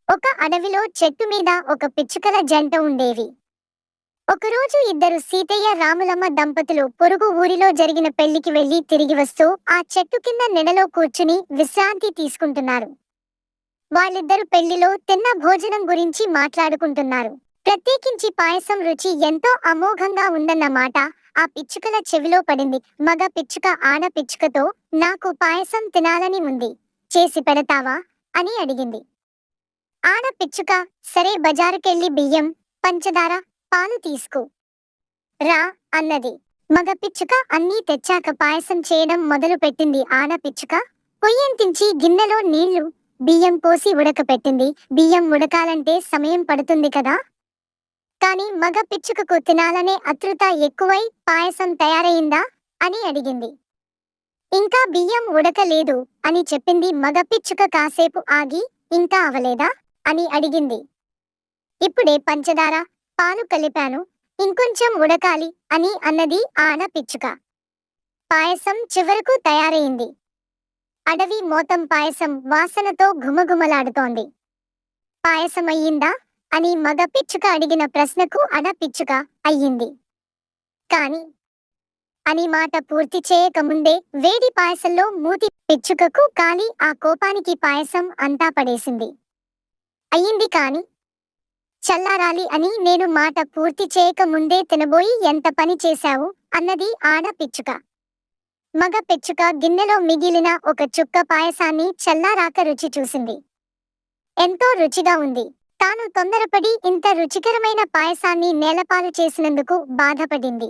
ఒక అడవిలో చెట్టు మీద ఒక పిచ్చుకల జంట ఉండేవి. ఒకరోజు ఇద్దరు సీతయ్య రాములమ్మ దంపతులు పొరుగు ఊరిలో జరిగిన పెళ్లికి వెళ్లి తిరిగి వస్తూ ఆ చెట్టు కింద నెడలో కూర్చుని విశ్రాంతి తీసుకుంటున్నారు. వాళ్ళిద్దరు పెళ్లిలో తిన్న భోజనం గురించి మాట్లాడుకుంటున్నారు. ప్రత్యేకించి పాయసం రుచి ఎంతో అమోఘంగా ఉందన్న మాట ఆ పిచ్చుకల చెవిలో పడింది. మగ పిచ్చుక ఆడ పిచ్చుకతో, నాకు పాయసం తినాలని ఉంది, చేసి పెడతావా అని అడిగింది. ఆడ పిచ్చుక, సరే బజారుకెళ్ళి బియ్యం, పంచదార, పాలు తీసుకో రా అన్నది. మగ పిచ్చుక అన్నీ తెచ్చాక పాయసం చేయడం మొదలు పెట్టింది. ఆడ పిచ్చుక పొయ్యంటించి గిన్నెలో నీళ్లు, బియ్యం పోసి ఉడకపెట్టింది. బియ్యం ఉడకాలంటే సమయం పడుతుంది కదా. కాని మగ పిచ్చుకకు తినాలనే ఆతృత ఎక్కువై, పాయసం తయారయిందా అని అడిగింది. ఇంకా బియ్యం ఉడకలేదు అని చెప్పింది. మగ పిచ్చుక కాసేపు ఆగి, ఇంకా అవలేదా అని అడిగింది. ఇప్పుడే పంచదార, పాలు కలిపాను, ఇంకొంచెం ఉడకాలి అని అన్నది ఆడ పిచ్చుక. పాయసం చివరకు తయారైంది. అడవి మొత్తం పాయసం వాసనతో ఘుమఘుమలాడుతోంది. పాయసమయ్యిందా అని మగ పిచ్చుక అడిగిన ప్రశ్నకు ఆడ పిచ్చుక, అయ్యింది కాని అని మాట పూర్తి చేయకముందే వేడి పాయసంలో మూతి పిచ్చుకకు కాలి ఆ కోపానికి పాయసం అంతా పడేసింది. అయ్యింది కాని చల్లారాలి అని నేను మాట పూర్తి చేయక ముందే తినబోయి ఎంత పని చేశావు అన్నది ఆడ పిచ్చుక. మగ పిచ్చుక గిన్నెలో మిగిలిన ఒక చుక్క పాయసాన్ని చల్లారాక రుచి చూసింది. ఎంతో రుచిగా ఉంది. తాను తొందరపడి ఇంత రుచికరమైన పాయసాన్ని నేలపాలు చేసినందుకు బాధపడింది.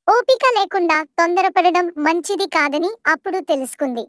ఓపిక లేకుండా తొందరపడడం మంచిది కాదని అప్పుడు తెలుసుకుంది.